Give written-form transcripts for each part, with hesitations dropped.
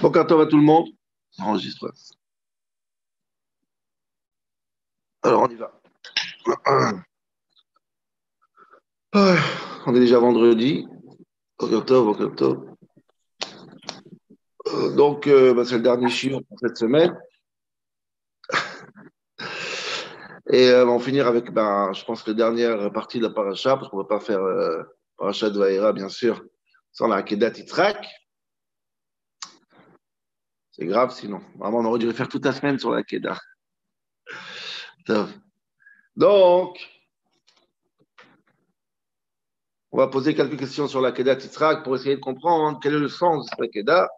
Bonjour à tout le monde. Enregistre. Alors, on y va. On est déjà vendredi. Bonjour. Donc, c'est le dernier chiot pour cette semaine. Et on va en finir avec, je pense, la dernière partie de la paracha, parce qu'on ne va pas faire paracha de Vaïra, bien sûr, sans la Akedat Yitzhak. C'est grave, sinon. Vraiment, on aurait dû faire toute la semaine sur la Akedah. Donc, on va poser quelques questions sur la Akedat Yitzhak pour essayer de comprendre quel est le sens de cette Akedah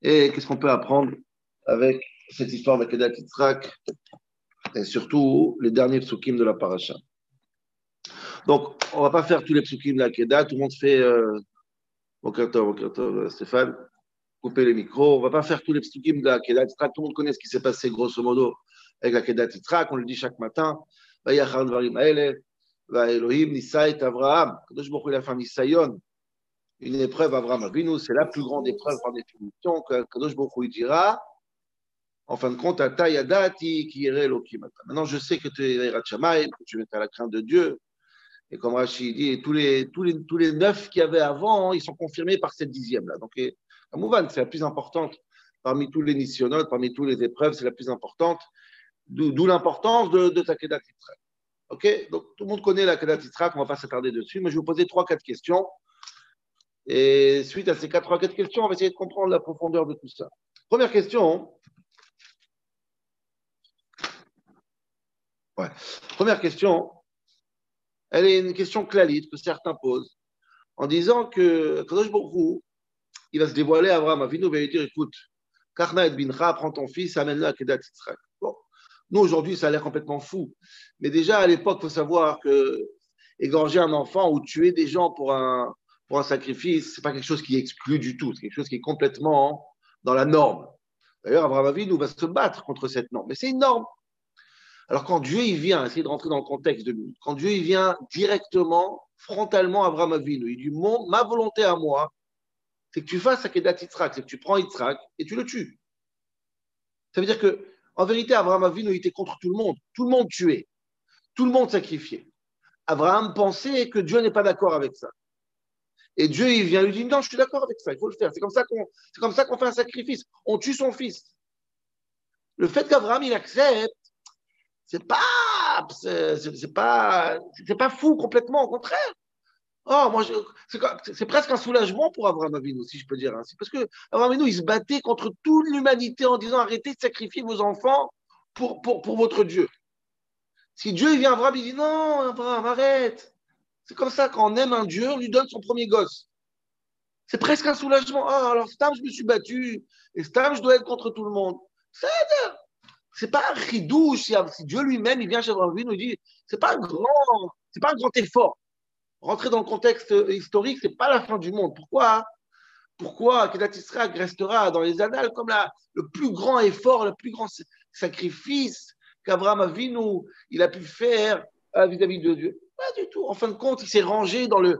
et qu'est-ce qu'on peut apprendre avec cette histoire d'Akedat Yitzhak et surtout les derniers psukim de la paracha. Donc, on ne va pas faire tous les psukim de l'Akedah, tout le monde fait Stéphane, couper les micros. On ne va pas faire tous les psukim de l'Akedat Yitzhak, tout le monde connaît ce qui s'est passé grosso modo avec l'Akedat Yitzhak, on le dit chaque matin. Vayachar dvarim haele, Elohim nisa et Avraham. Kadosh Baruch Hu, il a fait un nisayon, une épreuve Avraham Avinu, c'est la plus grande épreuve par définition que Kadosh Baruch Hu dira. En fin de compte, Ata Yadati qui irait Elohim. Maintenant, je sais que tu es Yirat Shamayim, que tu es à la crainte de Dieu. Et comme Rashi dit, tous les 9 qu'il y avait avant, ils sont confirmés par cette 10e-là. Donc, la Mouvan, c'est la plus importante parmi tous les nisyonotes, parmi toutes les épreuves, c'est la plus importante. D'où l'importance de ta Kedat Yitzhak. OK? Donc, tout le monde connaît la Kedat Yitzhak, on ne va pas s'attarder dessus, mais je vais vous poser 3-4 questions. Et suite à ces 3-4 questions, on va essayer de comprendre la profondeur de tout ça. Première question. Première question. Elle est une question clalite que certains posent en disant que Kadosh Baruch Hu, il va se dévoiler à Abraham Avinu, il va lui dire écoute, Karna et Bincha, prends ton fils, amène-le à Kedat Yitzhak. Bon, nous aujourd'hui, ça a l'air complètement fou. Mais déjà à l'époque, il faut savoir que égorger un enfant ou tuer des gens pour un sacrifice, ce n'est pas quelque chose qui exclut du tout, c'est quelque chose qui est complètement dans la norme. D'ailleurs, Abraham Avinu va se battre contre cette norme, mais c'est une norme. Alors quand Dieu il vient, essayer de rentrer dans le contexte de lui, quand Dieu il vient directement, frontalement à Abraham Avinu, il dit ma volonté à moi, c'est que tu fasses Akedat Yitzhak, c'est que tu prends Yitzhak et tu le tues. Ça veut dire que en vérité, Abraham Avinu il était contre tout le monde tuait, tout le monde sacrifiait. Abraham pensait que Dieu n'est pas d'accord avec ça. Et Dieu il vient lui dire non, je suis d'accord avec ça, il faut le faire. C'est comme ça qu'on fait un sacrifice, on tue son fils. Le fait qu'Abraham il accepte, c'est pas fou complètement, au contraire. Oh, moi, c'est presque un soulagement pour Abraham Avinu, si je peux dire ainsi. Parce que Abraham Avinu, il se battait contre toute l'humanité en disant arrêtez de sacrifier vos enfants pour votre Dieu. Si Dieu il vient à Abraham, il dit non, Abraham, arrête. C'est comme ça, quand on aime un Dieu, on lui donne son premier gosse. C'est presque un soulagement. Ah, alors, Stam, je me suis battu, et Stam, je dois être contre tout le monde. C'est pas un ridouche. Si Dieu lui-même, il vient chez Abraham Avinu, il dit c'est pas un grand effort. Rentrer dans le contexte historique, c'est pas la fin du monde. Pourquoi Kedat Yitzhak restera dans les annales comme le plus grand effort, le plus grand sacrifice qu'Abraham Avinu il a pu faire vis-à-vis de Dieu? Pas du tout. En fin de compte, il s'est rangé dans le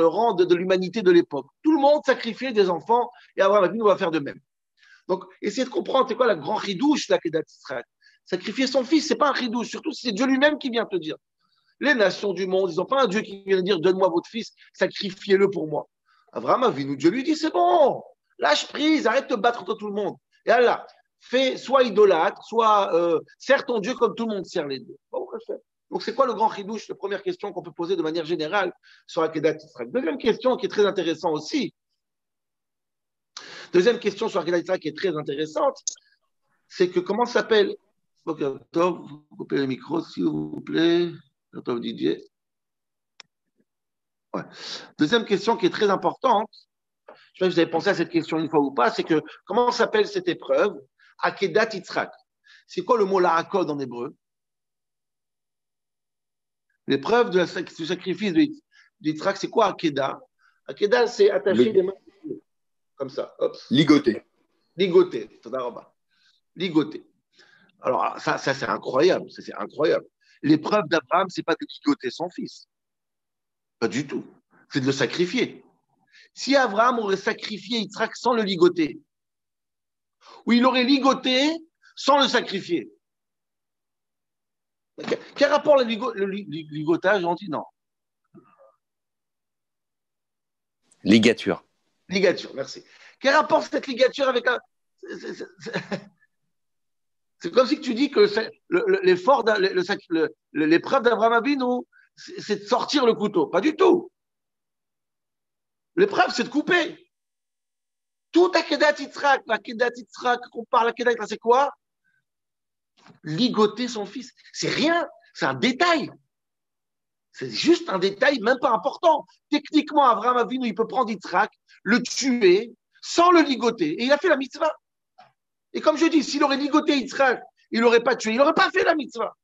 rang de l'humanité de l'époque. Tout le monde sacrifiait des enfants et Abraham Avinu va faire de même. Donc, essayez de comprendre, c'est quoi la grande ridouche, la Kedat Yitzhak? Sacrifier son fils, c'est pas un ridouche, surtout si c'est Dieu lui-même qui vient te dire. Les nations du monde, ils n'ont pas un Dieu qui vient dire donne-moi votre fils, sacrifiez-le pour moi. Abraham Avinu, Dieu lui dit c'est bon, lâche prise, arrête de te battre contre tout le monde. Et Allah, soit idolâtre, soit sers ton Dieu comme tout le monde sert les dieux. Bon, donc c'est quoi le grand chidouche? La première question qu'on peut poser de manière générale sur la Kedat Yitzhak. Deuxième question qui est très intéressante aussi. Deuxième question sur la Kedat Yitzhak qui est très intéressante, c'est que comment s'appelle. Ok, Tov, vous coupez le micro s'il vous plaît. Tov Didier. Ouais. Deuxième question qui est très importante, je ne sais pas si vous avez pensé à cette question une fois ou pas, c'est que comment s'appelle cette épreuve? Akedat Yitzhak. C'est quoi le mot larakod en hébreu? L'épreuve du sacrifice de Yitzhak, c'est quoi Akedah? Akedah, c'est attacher des mains comme ça. Hop. Ligoté. Ligoté. Ligoté. Alors, ça c'est incroyable. C'est incroyable. L'épreuve d'Abraham, ce n'est pas de ligoter son fils. Pas du tout. C'est de le sacrifier. Si Abraham aurait sacrifié Yitzhak sans le ligoter, ou il aurait ligoté sans le sacrifier. Quel rapport le ligotage? On dit non. Ligature. Ligature, merci. Quel rapport cette ligature avec un. C'est comme si tu dis que l'effort, l'épreuve d'Abraham Avinu, c'est de sortir le couteau. Pas du tout. L'épreuve, c'est de couper. Tout Akedat Yitzhak, l'Akedat Yitzhak, qu'on parle, l'Akedat Yitzhak, c'est quoi? Ligoter son fils. C'est rien, c'est un détail. C'est juste un détail, même pas important. Techniquement, Abraham Avinu, il peut prendre Yitzhak, le tuer, sans le ligoter. Et il a fait la mitzvah. Et comme je dis, s'il aurait ligoté Yitzhak, il n'aurait pas tué, il n'aurait pas fait la mitzvah.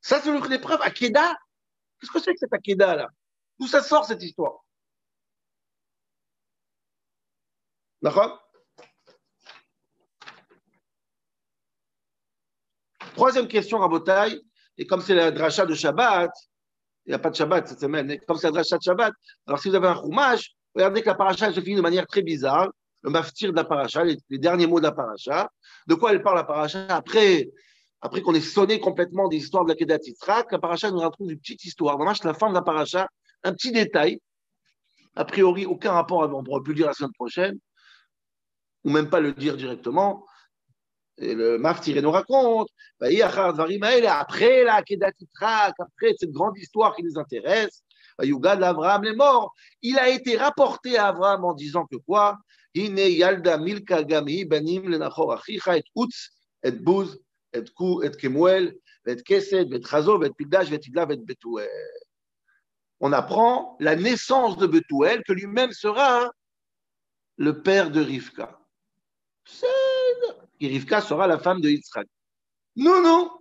Ça, c'est l'épreuve. Akedah. Qu'est-ce que c'est que cette Akedah, là? D'où ça sort, cette histoire? D'accord? Troisième question, Rabotai. Et comme c'est la dracha de Shabbat, il n'y a pas de Shabbat cette semaine, et comme c'est la dracha de Shabbat, alors si vous avez un chumash, regardez que la paracha se finit de manière très bizarre. Le maftir de la paracha, les derniers mots de la paracha. De quoi elle parle la paracha? Après qu'on ait sonné complètement des histoires de la Kedat Yitzhak, la paracha nous raconte une petite histoire. Vraiment, la fin de la paracha, un petit détail. A priori, aucun rapport, on pourra plus le dire la semaine prochaine, ou même pas le dire directement. Et le maftir nous raconte, après la Kedat Yitzhak, après cette grande histoire qui nous intéresse, Yugad Abraham est mort. Il a été rapporté à Abraham en disant que quoi? Hine Yalda Milka Gami Banim Lenachor Achicha et Utz et Buz et Ku et Kemuel et Kesed et Chazo et Pildash et Tiglav et Betuel. On apprend la naissance de Betuel, que lui-même sera le père de Rivka. Et Rivka sera la femme de Yitzhak. Non.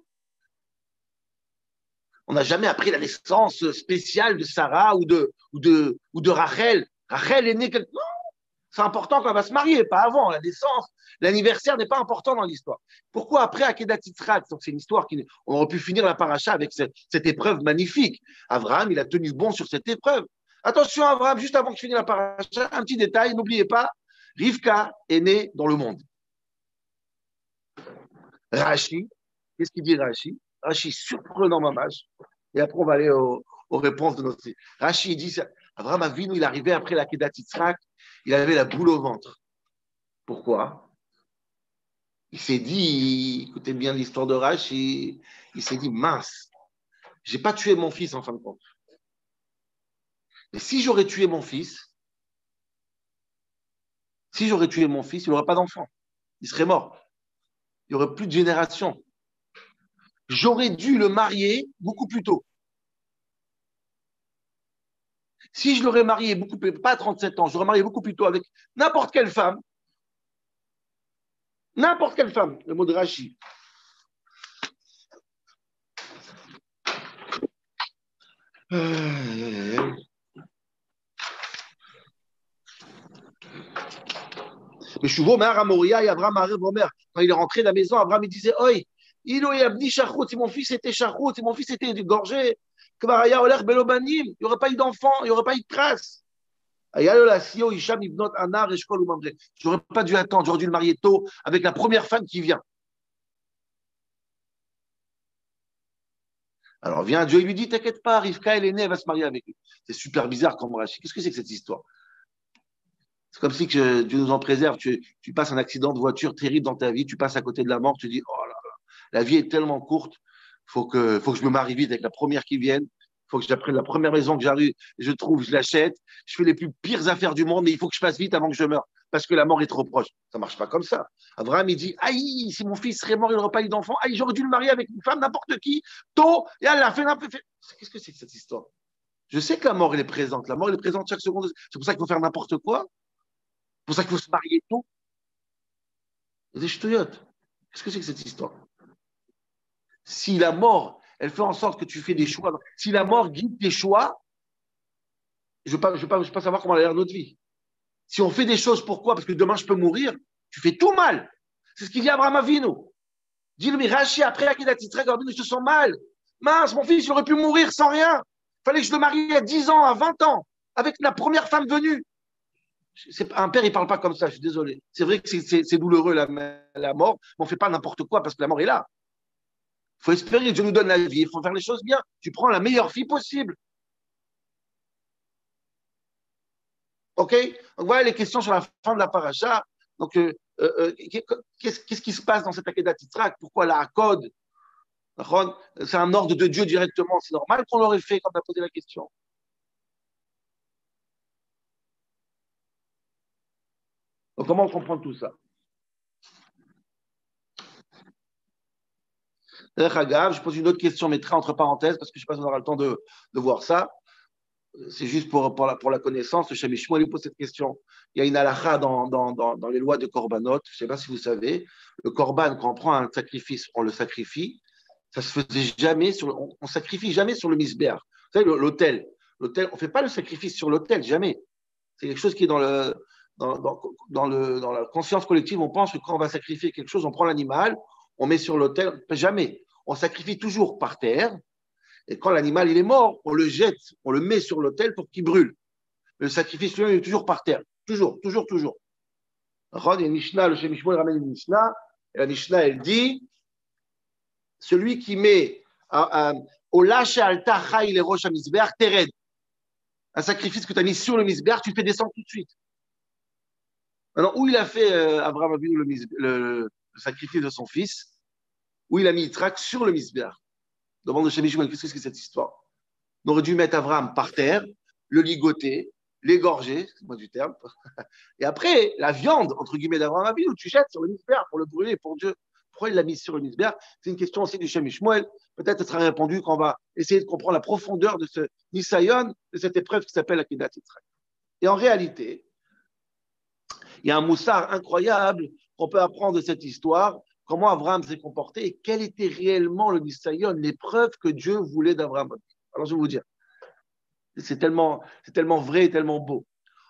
On n'a jamais appris la naissance spéciale de Sarah ou de Rachel. Rachel est née quelque... Non, c'est important quand elle va se marier, pas avant. La naissance, l'anniversaire n'est pas important dans l'histoire. Pourquoi après Akedat Yitzhak? Donc c'est une histoire on aurait pu finir la paracha avec cette épreuve magnifique. Abraham, il a tenu bon sur cette épreuve. Attention, Abraham, juste avant que je finisse la paracha, un petit détail, n'oubliez pas, Rivka est née dans le monde. Rashi, qu'est-ce qu'il dit Rashi? Rashi, surprenant mamage. Et après, on va aller aux réponses de notre... Rashi dit, Abraham Avinu, il arrivait après la Kedat Yitzhak, il avait la boule au ventre. Pourquoi? Il s'est dit, écoutez bien l'histoire de Rashi, il s'est dit, mince, j'ai pas tué mon fils en fin de compte. Mais si j'aurais tué mon fils, il n'aurait pas d'enfant. Il serait mort. Il n'y aurait plus de génération. J'aurais dû le marier beaucoup plus tôt. Si je l'aurais marié beaucoup plus, pas à 37 ans, j'aurais marié beaucoup plus tôt avec n'importe quelle femme, le mot de Rashi. Mais je suis beau, Mère Amoria et Abraham arrive au mère. Quand il est rentré de la maison, Abraham il disait, oi, si mon fils était charrout, si mon fils était gorgé, il n'y aurait pas eu d'enfant, il n'y aurait pas eu de trace. J'aurais pas dû attendre, j'aurais dû le marier tôt avec la première femme qui vient. Alors vient Dieu, il lui dit, t'inquiète pas, Rivka, elle est née, elle va se marier avec lui. C'est super bizarre comme Rashi. Qu'est-ce que c'est que cette histoire? C'est comme si que Dieu nous en préserve. Tu passes un accident de voiture terrible dans ta vie, tu passes à côté de la mort, tu dis, oh là là, la vie est tellement courte, faut que je me marie vite avec la première qui vienne, faut que j'apprenne la première maison que j'arrive, je trouve, je l'achète, je fais les plus pires affaires du monde, mais il faut que je passe vite avant que je meure, parce que la mort est trop proche. Ça marche pas comme ça. Abraham, il dit, aïe, si mon fils serait mort, il n'aurait pas eu d'enfant, aïe, j'aurais dû le marier avec une femme, n'importe qui, tôt, et elle a fait n'importe quoi. Qu'est-ce que c'est que cette histoire? Je sais que la mort, elle est présente. La mort, elle est présente chaque seconde. C'est pour ça qu'il faut faire n'importe quoi. C'est pour ça qu'il faut se marier tôt. Des ch'touillottes. Qu'est-ce que c'est que cette histoire? Si la mort, elle fait en sorte que tu fais des choix, si la mort guide tes choix, je ne veux pas savoir comment elle a l'air notre vie. Si on fait des choses, pourquoi? Parce que demain, je peux mourir. Tu fais tout mal. C'est ce qu'il dit à Abraham Avinu. Dis-le, mais Rachi, après, Akedat Yitzhak, je te sens mal. Mince, mon fils, il aurait pu mourir sans rien. Il fallait que je le marie à 10 ans, à 20 ans, avec la première femme venue. Un père, il ne parle pas comme ça, je suis désolé. C'est vrai que c'est douloureux la mort, mais on ne fait pas n'importe quoi parce que la mort est là. Il faut espérer que Dieu nous donne la vie, il faut faire les choses bien. Tu prends la meilleure vie possible. OK? Donc voilà les questions sur la fin de la paracha. Donc, qu'est-ce qui se passe dans cette Akedat Yitzhak? Pourquoi la Hakod? C'est un ordre de Dieu directement. C'est normal qu'on l'aurait fait quand on a posé la question. Donc, comment on comprend tout ça? Je pose une autre question, mais très entre parenthèses, parce que je ne sais pas si on aura le temps de voir ça. C'est juste pour la connaissance. Le Shem MiShmuel pose cette question. Il y a une halakha dans les lois de Korbanot. Je ne sais pas si vous savez. Le Korban, quand on prend un sacrifice, on le sacrifie. Ça se faisait jamais on sacrifie jamais sur le misbéach. Vous savez, l'autel, on ne fait pas le sacrifice sur l'autel, jamais. C'est quelque chose qui est dans la conscience collective. On pense que quand on va sacrifier quelque chose, on prend l'animal, on met sur l'autel, jamais. On sacrifie toujours par terre. Et quand l'animal il est mort, on le jette, on le met sur l'autel pour qu'il brûle. Le sacrifice lui-même est toujours par terre. Toujours. Il y a une Mishnah, le Shem MiShmuel ramène une Mishnah, et la Mishnah, elle dit celui qui met au lâche alta chai le rosh hamizbeach tered, un sacrifice que tu as mis sur le misbeach, tu le fais descendre tout de suite. Maintenant, où il a fait Abraham Avinu le sacrifice de son fils, où il a mis Yitzhak sur le misbeach. Demande de Shem MiShmuel, qu'est-ce que c'est cette histoire? On aurait dû mettre Abraham par terre, le ligoter, l'égorger, c'est moi du terme, et après, la viande, entre guillemets, d'Abraham Avinu, tu jettes sur le misbeach pour le brûler pour Dieu. Pourquoi il l'a mis sur le misbeach? C'est une question aussi du Shem MiShmuel. Peut-être ce sera répondu quand on va essayer de comprendre la profondeur de ce Nisayon, de cette épreuve qui s'appelle la Akedat Yitzhak. Et en réalité, il y a un moussard incroyable qu'on peut apprendre de cette histoire, comment Abraham s'est comporté et quel était réellement le Nisayon, l'épreuve que Dieu voulait d'Abraham. Alors je vais vous dire, c'est tellement vrai et tellement beau.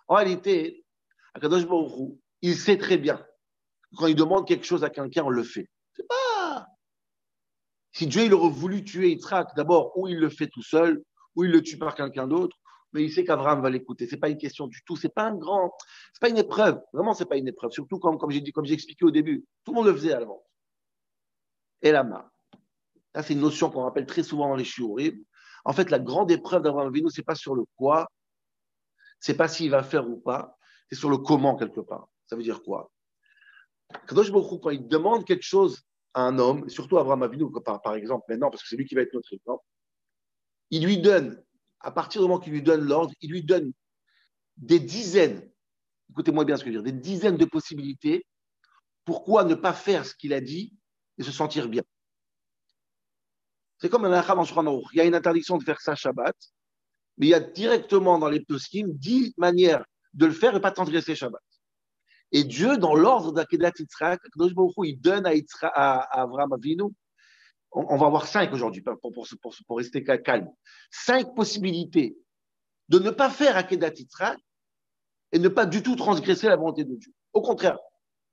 En réalité, Akadosh Baruch Hu, il sait très bien, quand il demande quelque chose à quelqu'un, on le fait. C'est pas... Si Dieu il aurait voulu tuer Yitzhak, d'abord, ou il le fait tout seul, ou il le tue par quelqu'un d'autre, mais il sait qu'Abraham va l'écouter. C'est pas une question du tout. C'est pas une épreuve. Vraiment, c'est pas une épreuve. Surtout comme j'ai expliqué au début. Tout le monde le faisait à l'avance. Et là, c'est une notion qu'on rappelle très souvent dans les shiurim. En fait, la grande épreuve d'Abraham Avinu, c'est pas sur le quoi, c'est pas s'il va faire ou pas, c'est sur le comment quelque part. Ça veut dire quoi? Kadosh Baruch Hu, quand il demande quelque chose à un homme, surtout à Abraham Avinu, par exemple, maintenant, parce que c'est lui qui va être notre exemple, il lui donne, à partir du moment qu'il lui donne l'ordre, il lui donne des dizaines, écoutez-moi bien ce que je veux dire, des dizaines de possibilités. Pourquoi ne pas faire ce qu'il a dit et se sentir bien? C'est comme un halakha dans Shulchan Aruch. Il y a une interdiction de faire ça Shabbat, mais il y a directement dans les poskim 10 manières de le faire et pas de transgresser Shabbat. Et Dieu, dans l'ordre d'Akedat Yitzhak, il donne à Avraham Avinu, on va avoir 5 aujourd'hui pour rester calme, 5 possibilités de ne pas faire Akedat Yitzhak et ne pas du tout transgresser la volonté de Dieu. Au contraire,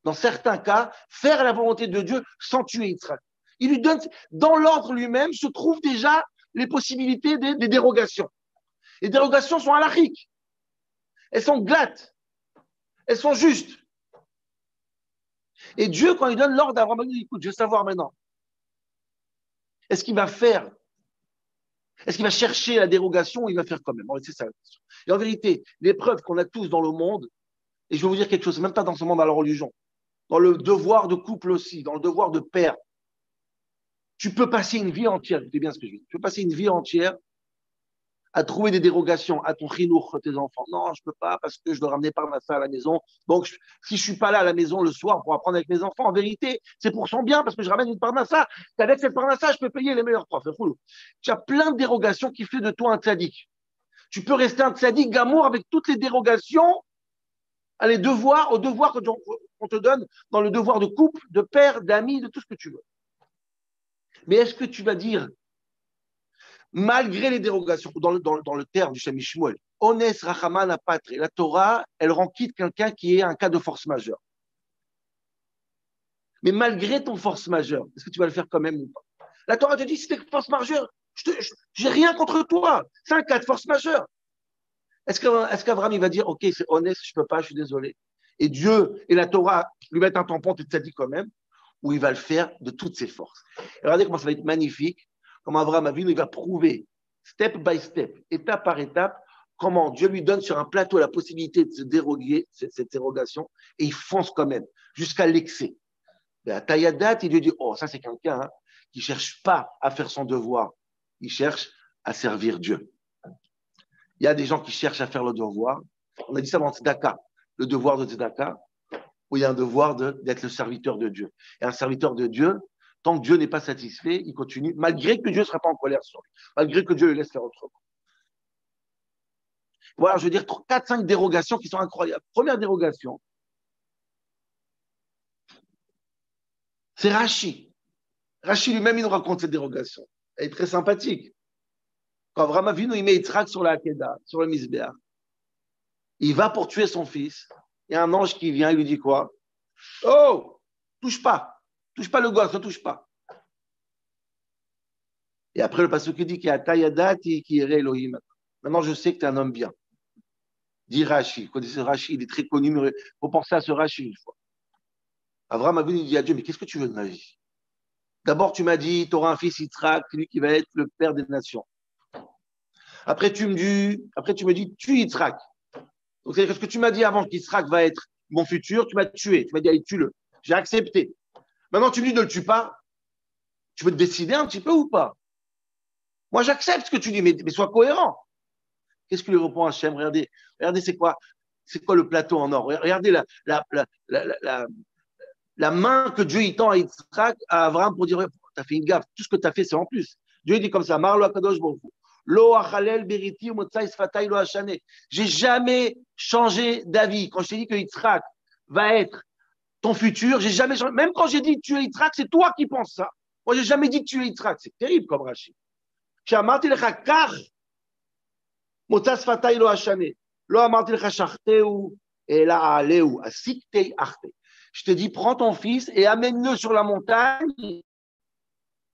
dans certains cas, faire la volonté de Dieu sans tuer Yitzhak. Il lui donne, dans l'ordre lui-même, se trouvent déjà les possibilités des dérogations. Les dérogations sont halachiques. Elles sont glattes. Elles sont justes. Et Dieu, quand il donne l'ordre à Abraham, il dit, écoute, je veux savoir maintenant. Est-ce qu'il va faire? Est-ce qu'il va chercher la dérogation ou il va faire quand même? C'est ça la question. Et en vérité, l'épreuve qu'on a tous dans le monde, et je vais vous dire quelque chose, même pas dans ce monde à la religion, dans le devoir de couple aussi, dans le devoir de père, tu peux passer une vie entière, écoutez bien ce que je dis, tu peux passer une vie entière à trouver des dérogations à ton chinour, tes enfants. Non, je ne peux pas parce que je dois ramener Parnassa à la maison. Donc, si je ne suis pas là à la maison le soir pour apprendre avec mes enfants, en vérité, c'est pour son bien parce que je ramène une Parnassa. Avec cette Parnassa, je peux payer les meilleurs profs. Tu as plein de dérogations qui font de toi un tzaddik. Tu peux rester un tzaddik gamour avec toutes les dérogations, aux devoirs qu'on te donne dans le devoir de couple, de père, d'amis, de tout ce que tu veux. Mais est-ce que tu vas dire, malgré les dérogations, dans le terme du Shem MiShmuel, Ones Rachaman Apatre, la Torah, elle rend quitte quelqu'un qui est un cas de force majeure. Mais malgré ton force majeure, est-ce que tu vas le faire quand même ou pas? La Torah te dit, si c'est force majeure, j'ai rien contre toi. C'est un cas de force majeure. Est-ce qu'Abraham, il va dire, OK, c'est honnête, je ne peux pas, je suis désolé. Et Dieu et la Torah lui mettent un tampon, tu te dit quand même, ou il va le faire de toutes ses forces. Et regardez comment ça va être magnifique, comment Abraham a vu, il va prouver, step by step, étape par étape, comment Dieu lui donne sur un plateau la possibilité de se déroger, cette dérogation, et il fonce quand même, jusqu'à l'excès. Et à Tayadat, il lui dit, oh, ça c'est quelqu'un qui ne cherche pas à faire son devoir, il cherche à servir Dieu. Il y a des gens qui cherchent à faire le devoir. On a dit ça dans Tzedaka, le devoir de Tzedaka, où il y a un devoir d'être le serviteur de Dieu. Et un serviteur de Dieu, tant que Dieu n'est pas satisfait, il continue, malgré que Dieu ne sera pas en colère sur lui, malgré que Dieu le laisse faire autrement. Voilà, je veux dire 4-5 dérogations qui sont incroyables. Première dérogation, c'est Rashi. Rashi lui-même, il nous raconte cette dérogation. Elle est très sympathique. Quand Abraham Avinu, il met Yitzhak sur la Hakeda, sur le Misbéach, il va pour tuer son fils. Il y a un ange qui vient, il lui dit quoi? Oh, touche pas le gosse, ne touche pas. Et après, le pasuk dit qu'il y a Tayadati qui irait Elohim. Maintenant, je sais que tu es un homme bien. Dit Rashi. Vous connaissez Rashi, il est très connu, mais il faut penser à ce Rashi une fois. Abraham Avinu dit à Dieu, mais qu'est-ce que tu veux de ma vie? D'abord, tu m'as dit, tu auras un fils Yitzhak, lui qui va être le père des nations. Après, tu me dis, tue Yitzhak. Donc, c'est-à-dire que ce que tu m'as dit avant qu'Yitzhak va être mon futur, tu m'as tué. Tu m'as dit, allez, tue-le. J'ai accepté. Maintenant, tu me dis, ne le tue pas. Tu veux te décider un petit peu ou pas? Moi, j'accepte ce que tu dis, mais sois cohérent. Qu'est-ce que lui répond Hachem? Regardez, c'est quoi le plateau en or? Regardez la main que Dieu tend à Yitzhak, à Abraham pour dire, tu as fait une gaffe, tout ce que tu as fait, c'est en plus. Dieu dit comme ça, Marlo Akadosh Baruch Hu. Lo achalel beriti motzai sfatay lo hashane. J'ai jamais changé d'avis. Quand je t'ai dit que Yitzhak va être ton futur, j'ai jamais changé. Même quand j'ai dit tu es Yitzhak, c'est toi qui penses ça. Moi, j'ai jamais dit tu es Yitzhak. C'est terrible comme Rachid. J'amarti lecha kach motzai sfatay lo hashane. Lo amarti lecha shachteu ela aleu asiktei achte. Je te dis, prends ton fils et amène-le sur la montagne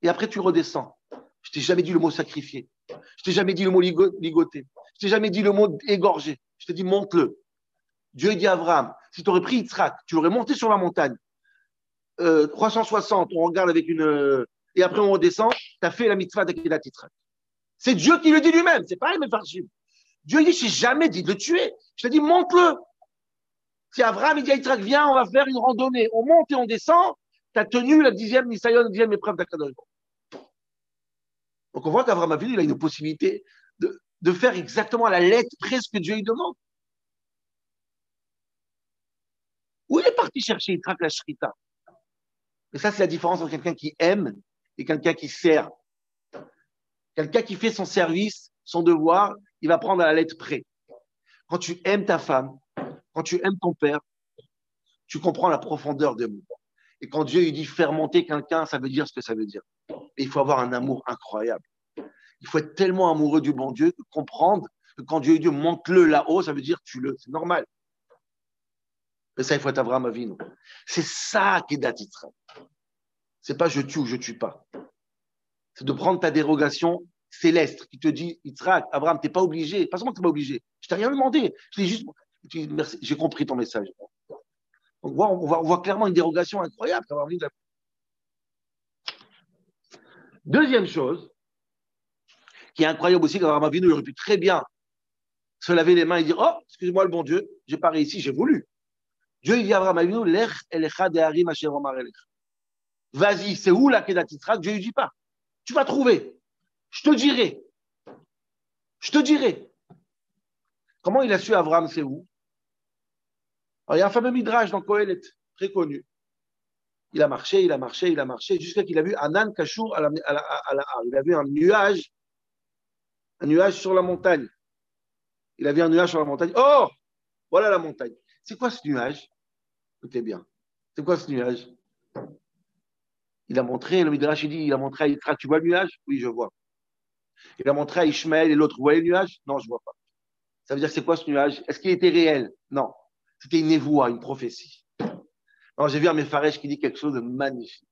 et après tu redescends. Je t'ai jamais dit le mot sacrifié. Je t'ai jamais dit le mot ligoté. Je t'ai jamais dit le mot égorgé. Je t'ai dit, monte-le. Dieu dit à Abraham, si tu aurais pris Yitzhak, tu l'aurais monté sur la montagne. 360, on regarde avec une... et après on redescend, tu as fait la mitzvah d'Akedat Yitzhak. C'est Dieu qui le dit lui-même, c'est pas Mefarshim. Dieu dit, je t'ai jamais dit de le tuer. Je t'ai dit, monte-le. Si Abraham il dit à Yitzhak, viens, on va faire une randonnée. On monte et on descend, tu as tenu la 10e Nisayon, la 10e épreuve d'Akadosh. Donc on voit qu'Abraham Avinu, il a une possibilité de faire exactement à la lettre presque que Dieu lui demande. Où il est parti chercher Yitzhak la Shrita? Et ça, c'est la différence entre quelqu'un qui aime et quelqu'un qui sert. Quelqu'un qui fait son service, son devoir, il va prendre à la lettre près. Quand tu aimes ta femme, quand tu aimes ton père, tu comprends la profondeur des mots. Et quand Dieu lui dit faire monter quelqu'un, ça veut dire ce que ça veut dire. Et il faut avoir un amour incroyable. Il faut être tellement amoureux du bon Dieu que comprendre que quand Dieu dit monte-le là-haut, ça veut dire tue-le. C'est normal. Mais ça, il faut être Abraham Avinu. C'est ça qui est d'Atitra. C'est pas je tue ou je tue pas. C'est de prendre ta dérogation céleste qui te dit, Yitzhak, Abraham, t'es pas obligé. Pas seulement que t'es pas obligé. Je t'ai rien demandé. Je t'ai juste, merci, j'ai compris ton message. Donc, on voit clairement une dérogation incroyable. Deuxième chose, qui est incroyable aussi, qu'Abraham Avinu aurait pu très bien se laver les mains et dire, oh, excuse-moi le bon Dieu, j'ai pas réussi, j'ai voulu. Dieu, il dit à Abraham Avinu, lech elecha deharim asher omar elech. Vas-y, c'est où la Kedat Yitzhak? Dieu lui dit pas. Tu vas trouver. Je te dirai. Je te dirai. Comment il a su Abraham, c'est où? Alors, il y a un fameux midrash dans Kohelet, très connu. Il a marché, jusqu'à qu'il a vu Anan Kashour à la. Il a vu un nuage sur la montagne. Il a vu un nuage sur la montagne. Oh, voilà la montagne. C'est quoi ce nuage? Écoutez bien. C'est quoi ce nuage? Il a montré, le midrash, il a montré à Yitzhak, tu vois le nuage? Oui, je vois. Il a montré à Ishmaël et l'autre, vous voyez le nuage? Non, je ne vois pas. Ça veut dire, c'est quoi ce nuage? Est-ce qu'il était réel? Non. C'était une névoie, une prophétie. Alors, j'ai vu un Mefaresh qui dit quelque chose de magnifique.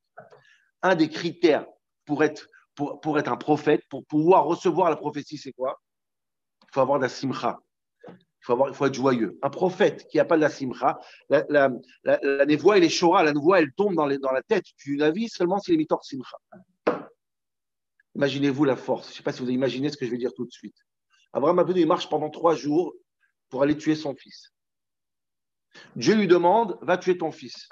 Un des critères pour être un prophète, pour pouvoir recevoir la prophétie, c'est quoi? Il faut avoir de la simcha. Il faut être joyeux. Un prophète qui n'a pas de la simcha, la névoie et les shora, la névoie, elle tombe dans la tête du navi seulement s'il est mitor simcha. Imaginez-vous la force. Je ne sais pas si vous avez imaginé ce que je vais dire tout de suite. Abraham Avinu, il marche pendant 3 jours pour aller tuer son fils. Dieu lui demande, va tuer ton fils.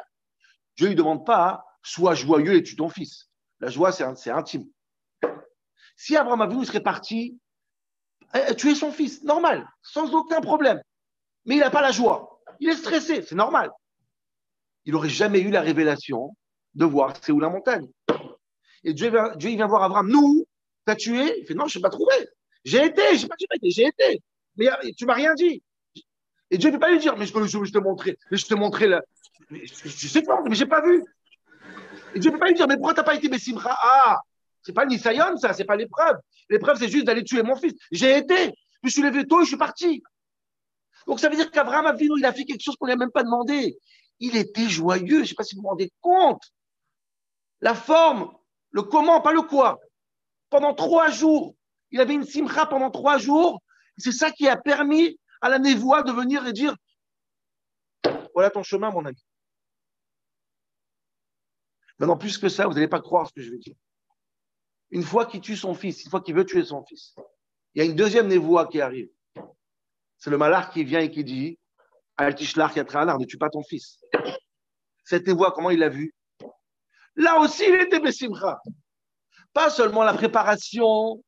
Dieu ne lui demande pas, sois joyeux et tue ton fils. La joie, c'est intime. Si Abraham Avinu serait parti tuer son fils, normal, sans aucun problème. Mais il n'a pas la joie. Il est stressé, c'est normal. Il n'aurait jamais eu la révélation de voir c'est où la montagne. Et Dieu il vient voir Abraham. Nous, t'as tué? Il fait non, je ne sais pas trouvé. J'ai été. Mais tu m'as rien dit. Et Dieu ne peut pas lui dire, mais je te montrer. Je te montrer là. Je sais pas, mais je n'ai pas vu. Et Dieu ne peut pas lui dire, mais pourquoi tu n'as pas été Bessimcha? Ah, c'est pas le Nisayon, ça, c'est pas l'épreuve. L'épreuve, c'est juste d'aller tuer mon fils. J'ai été. Je me suis levé tôt et je suis parti. Donc ça veut dire qu'Abraham Avinu, il a fait quelque chose qu'on ne lui a même pas demandé. Il était joyeux. Je ne sais pas si vous vous rendez compte. La forme, le comment, pas le quoi. Pendant 3 jours, il avait une simcha pendant 3 jours. C'est ça qui a permis à la névoie de venir et dire voilà ton chemin, mon ami. Maintenant, plus que ça, vous n'allez pas croire ce que je veux dire. Une fois qu'il tue son fils, une fois qu'il veut tuer son fils, il y a une deuxième névoie qui arrive. C'est le malach qui vient et qui dit Al tishlach yatranar, ne tue pas ton fils. Cette névoie, comment il l'a vu? Là aussi, il était Bessimcha. Pas seulement la préparation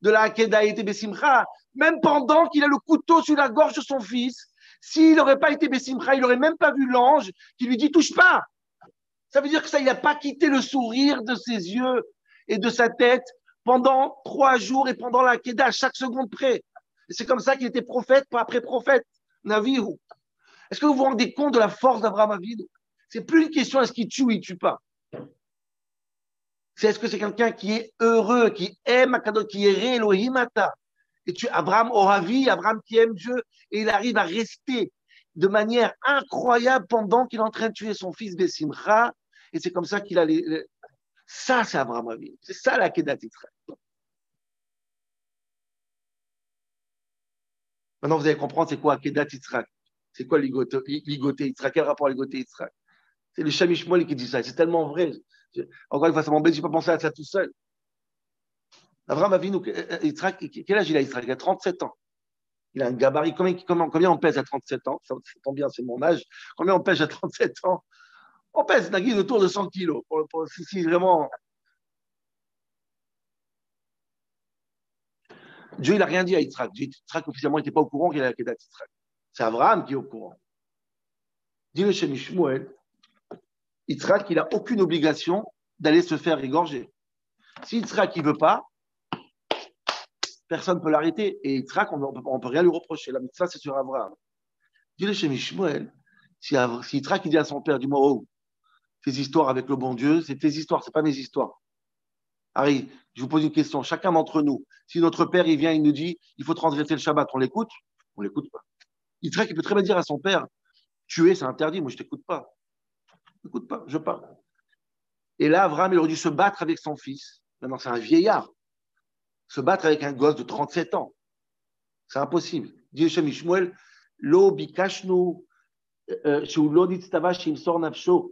de la Hakeda était Bessimcha, même pendant qu'il a le couteau sur la gorge de son fils, s'il n'aurait pas été Bessimcha, il n'aurait même pas vu l'ange qui lui dit touche pas. Ça veut dire que ça, il n'a pas quitté le sourire de ses yeux et de sa tête pendant 3 jours et pendant la Hakeda, à chaque seconde près. Et c'est comme ça qu'il était prophète, pas après prophète. Navihu. Est-ce que vous vous rendez compte de la force d'Abraham Avinu? C'est plus une question est-ce qu'il tue ou il ne tue pas. C'est est-ce que c'est quelqu'un qui est heureux, qui aime Akadosh, qui est Elohimata. Et Abraham Oravi, Abraham qui aime Dieu, et il arrive à rester de manière incroyable pendant qu'il est en train de tuer son fils Bessimcha. Et c'est comme ça qu'il a Ça, c'est Abraham Avinu. C'est ça la Kedat Yitzhak. Maintenant, vous allez comprendre c'est quoi Kedat Yitzhak. C'est quoi Ligoté Yitzhak? Quel rapport à Ligoté Yitzhak? C'est le Shamishmol qui dit ça. C'est tellement vrai. Encore une fois, ça m'embête, je n'ai pas pensé à ça tout seul. Abraham Avinu, Yitzhak, quel âge il a Yitzhak? Il a 37 ans. Il a un gabarit. Combien on pèse à 37 ans? Ça tombe bien, c'est mon âge. Combien on pèse à 37 ans? On pèse, Nagui, autour de 100 kilos. Si vraiment. Dieu, il n'a rien dit à Yitzhak. Yitzhak, officiellement, il n'était pas au courant qu'il a la Kedat Yitzhak. C'est Abraham qui est au courant. Dit le Shem Shmuel, Yitzhak, il n'a aucune obligation d'aller se faire égorger. Si Yitzhak, il ne veut pas, personne ne peut l'arrêter. Et Yitzhak, on ne peut rien lui reprocher. La mitzvah, c'est sur Abraham. Dit le Shem Shmuel, si Yitzhak, il dit à son père, dis-moi, oh, tes histoires avec le bon Dieu, c'est tes histoires, ce n'est pas mes histoires. Harry, je vous pose une question. Chacun d'entre nous, si notre père, il vient, il nous dit, il faut transgresser le Shabbat, on l'écoute? On ne l'écoute pas. Yitzhak, il peut très bien dire à son père, tuer, c'est interdit, moi, je ne t'écoute pas. Je n'écoute pas, je parle. Et là, Abraham, il aurait dû se battre avec son fils. Maintenant, c'est un vieillard. Se battre avec un gosse de 37 ans. C'est impossible. Dit Shem Shmuel, Lo bikashnu, shu lo nitztava shimsor nafsho.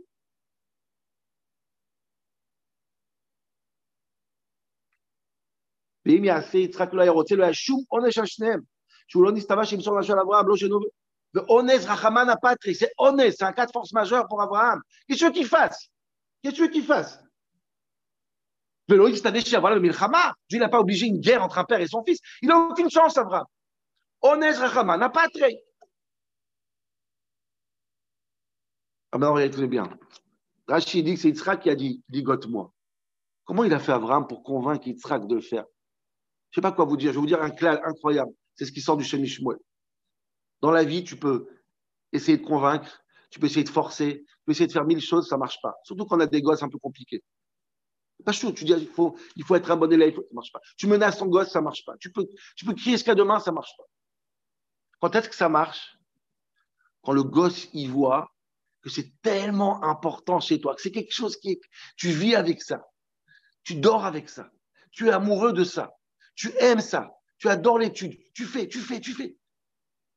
ואם יעשה יצחק לא היה רוצה, לא היה שום עונש על שניהם. שהוא לא נסתווה שימסור נפשו על אברהם, לא שאינו... ואונס רחמן הפטרי, c'est אונס, c'est un cas de force majeure pour Abraham. Qu'est-ce que tu veux qu'il fasse? Qu'est-ce que tu veux qu'il fasse? ולא יסתווה שיבוא למלחמה. Dieu n'a pas obligé une guerre entre un père et son fils. Il n'a aucune chance, Abraham. אונס רחמן הפטרי. Ah maintenant, regardez bien. Rashi dit que c'est Yitzhak qui a dit, ligote-moi. Comment il a fait Abraham pour convaincre Yitzhak de le faire? Je ne sais pas quoi vous dire. Je vais vous dire un clal incroyable. C'est ce qui sort du Shem Shmuel. Dans la vie, tu peux essayer de convaincre, tu peux essayer de forcer, tu peux essayer de faire 1000 choses, ça ne marche pas. Surtout quand on a des gosses un peu compliqués. C'est pas chaud. Tu dis, il faut être un bon élève, ça ne marche pas. Tu menaces ton gosse, ça ne marche pas. Tu peux crier jusqu'à demain, ça ne marche pas. Quand est-ce que ça marche? Quand le gosse y voit que c'est tellement important chez toi, que c'est quelque chose tu vis avec ça. Tu dors avec ça. Tu es amoureux de ça. Tu aimes ça. Tu adores l'étude. Tu fais.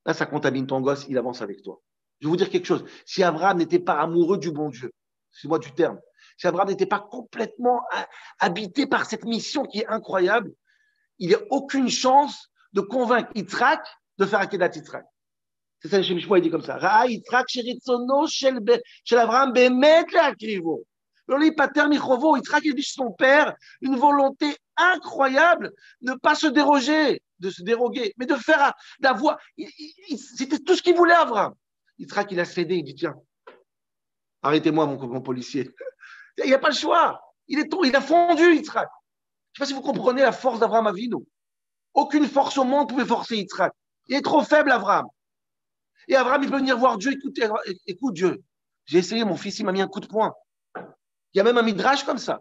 Là, ça contamine ton gosse, il avance avec toi. Je vais vous dire quelque chose. Si Abraham n'était pas amoureux du bon Dieu, excuse-moi du terme, si Abraham n'était pas complètement habité par cette mission qui est incroyable, il n'y a aucune chance de convaincre Yitzhak de faire Akedat Yitzhak. C'est ça, Shemishmoa, il dit comme ça. Ra'a Yitzhak sheritzono shel Abraham bemet le'akrivo. Loli pater michovo. Yitzhak, il dit chez son père une volonté incroyable de ne pas se déroger, de se déroguer, mais de faire, d'avoir. C'était tout ce qu'il voulait, Abraham. Yitzhak, il a cédé, il dit tiens, arrêtez-moi, mon policier. Il n'y a pas le choix. Il a fondu, Yitzhak. Je ne sais pas si vous comprenez la force d'Abraham Avinu. Aucune force au monde pouvait forcer Yitzhak. Il est trop faible, Abraham. Et Abraham, il peut venir voir Dieu. Écoute Dieu, j'ai essayé, mon fils, il m'a mis un coup de poing. Il y a même un midrash comme ça.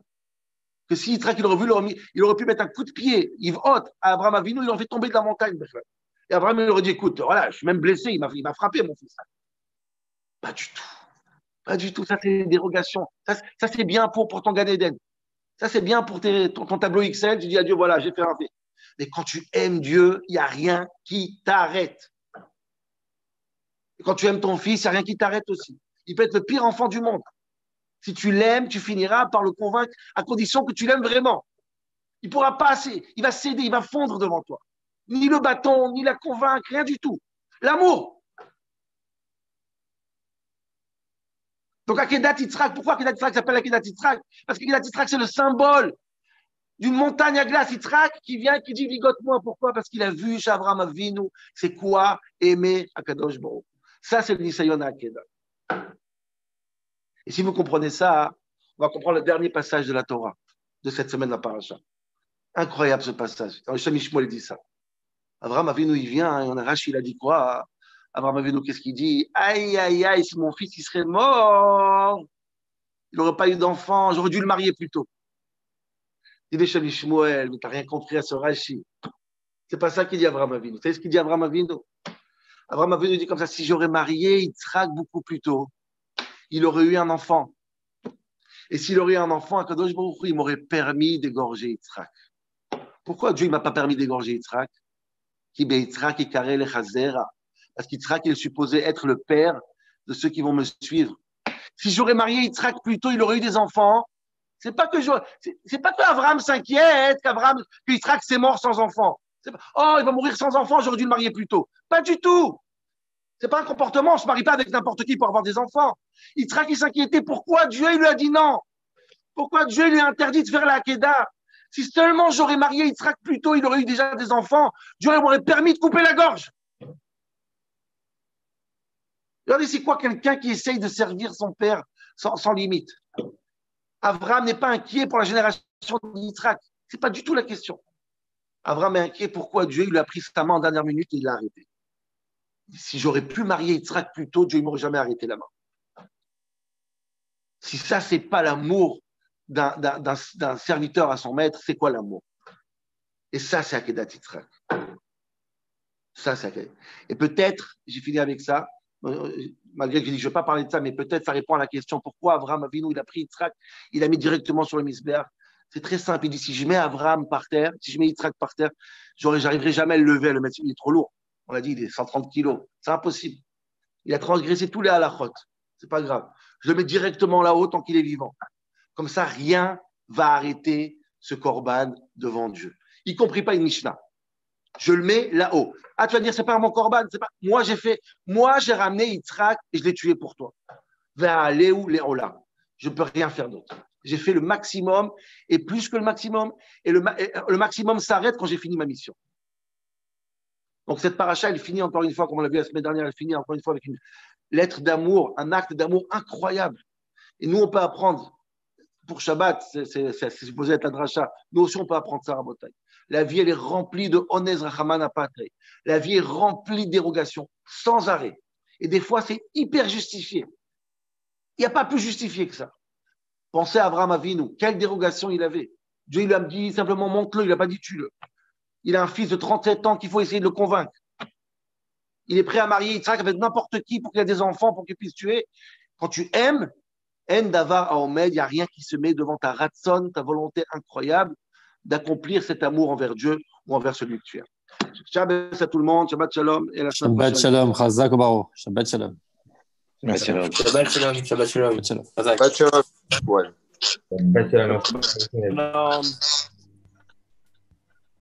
Que si Yitzhak, il aurait vu, il aurait pu mettre un coup de pied, Yves Hot, à Abraham Avinu, il en fait tomber de la montagne. Et Abraham, il aurait dit, écoute, voilà, je suis même blessé, il m'a frappé, mon fils. Pas du tout. Pas du tout. Ça, c'est une dérogation. Ça c'est bien pour ton Gan Eden. Ça, c'est bien pour ton tableau Excel. Tu dis à Dieu, voilà, j'ai fait un fait. Mais quand tu aimes Dieu, il n'y a rien qui t'arrête. Et quand tu aimes ton fils, il n'y a rien qui t'arrête aussi. Il peut être le pire enfant du monde. Si tu l'aimes, tu finiras par le convaincre à condition que tu l'aimes vraiment. Il ne pourra pas assez. Il va céder, il va fondre devant toi. Ni le bâton, ni la convaincre, rien du tout. L'amour. Donc, Akedat Yitzhak, pourquoi Akedat Yitzhak s'appelle Akedat Yitzhak? Parce qu'Akedat Yitzhak, c'est le symbole d'une montagne à glace. Yitzhak qui vient, qui dit ligote-moi. Pourquoi? Parce qu'il a vu chez Abraham Avinu, c'est quoi aimer Akadosh Baruch. Ça, c'est le Nisayon à Akedat. Et si vous comprenez ça, on va comprendre le dernier passage de la Torah de cette semaine de la Paracha. Incroyable ce passage. Quand Shem Ishmael dit ça. Abraham Avinu, il vient, et on a Rashi, il a dit quoi? Abraham Avinu, qu'est-ce qu'il dit? Aïe, aïe, aïe, si mon fils il serait mort, il n'aurait pas eu d'enfant, j'aurais dû le marier plus tôt. Il dit Shem Ishmael, mais tu n'as rien compris à ce Rashi. C'est pas ça qu'il dit Abraham Avinu. Vous savez ce qu'il dit Abraham Avinu? Abraham Avinu dit comme ça, si j'aurais marié Yitzhak beaucoup plus tôt, il aurait eu un enfant. Et s'il aurait eu un enfant, Akadosh Baruch Hu, il m'aurait permis d'égorger Yitzhak. Pourquoi Dieu ne m'a pas permis d'égorger Yitzhak? Parce qu'Yitzhak, il est supposé être le père de ceux qui vont me suivre. Si j'aurais marié Yitzhak plus tôt, il aurait eu des enfants. C'est pas que Abraham s'inquiète, que Yitzhak s'est mort sans enfant. Oh, il va mourir sans enfant, j'aurais dû le marier plus tôt. Pas du tout. C'est pas un comportement, on se marie pas avec n'importe qui pour avoir des enfants. Yitzhak, il s'inquiétait pourquoi Dieu il lui a dit non. Pourquoi Dieu lui a interdit de faire la Hakeda. Si seulement j'aurais marié Yitzhak plus tôt, il aurait eu déjà des enfants, Dieu m'aurait permis de couper la gorge. Regardez, c'est quoi quelqu'un qui essaye de servir son père sans limite? Abraham n'est pas inquiet pour la génération d'Yitzhak. C'est pas du tout la question. Abraham est inquiet pourquoi Dieu il lui a pris sa main en dernière minute et il l'a arrêté. Si j'aurais pu marier Yitzhak plus tôt, Dieu ne m'aurait jamais arrêté la main. Si ça, c'est pas l'amour d'un serviteur à son maître, c'est quoi l'amour? Et ça, c'est Akedat Yitzhak. Ça, c'est Akedat. Et peut-être, j'ai fini avec ça, malgré que j'ai dit que je ne vais pas parler de ça, mais peut-être ça répond à la question pourquoi Abraham Avinu, il a pris Yitzhak, il l'a mis directement sur le misbéach. C'est très simple. Il dit si je mets Abraham par terre, si je mets Yitzhak par terre, j'arriverai jamais à le lever, à le mettre. Il est trop lourd. On l'a dit, il est 130 kilos. C'est impossible. Il a transgressé tous les halakhot. C'est pas grave. Je le mets directement là-haut tant qu'il est vivant. Comme ça, rien va arrêter ce korban devant Dieu. Y compris pas une Mishnah. Je le mets là-haut. Ah, tu vas dire, c'est pas mon korban. Moi, j'ai ramené Yitzhak et je l'ai tué pour toi. Vers Léou, Léola. Je ne peux rien faire d'autre. J'ai fait le maximum et plus que le maximum. Et le maximum s'arrête quand j'ai fini ma mission. Donc, cette paracha, elle finit encore une fois, comme on l'a vu la semaine dernière, elle finit encore une fois avec une lettre d'amour, un acte d'amour incroyable. Et nous, on peut apprendre, pour Shabbat, c'est supposé être la dracha, nous aussi, on peut apprendre ça à Rabotai. La vie, elle est remplie de Onez Rachaman Apatre. La vie est remplie de dérogations, sans arrêt. Et des fois, c'est hyper justifié. Il n'y a pas plus justifié que ça. Pensez à Abraham Avinu. Quelle dérogation il avait. Dieu, il lui a dit simplement monte-le, il n'a pas dit tue-le. Il a un fils de 37 ans qu'il faut essayer de le convaincre. Il est prêt à marier Yitzhak avec n'importe qui pour qu'il ait des enfants, pour qu'il puisse tuer. Quand tu aimes, En Davar Haomed, il n'y a rien qui se met devant ta ratson, ta volonté incroyable d'accomplir cet amour envers Dieu ou envers celui que tu aimes. Shabbat à tout le monde, Shabbat Shalom et la semaine Shabbat prochaine. Shalom, Chazak Obaro. Shabbat Shalom. Merci. Shabbat shalom, Shabbat shalom. Shabbat Shalom. Chazak. Bachelor. Ouais. Bachelor. Shalom.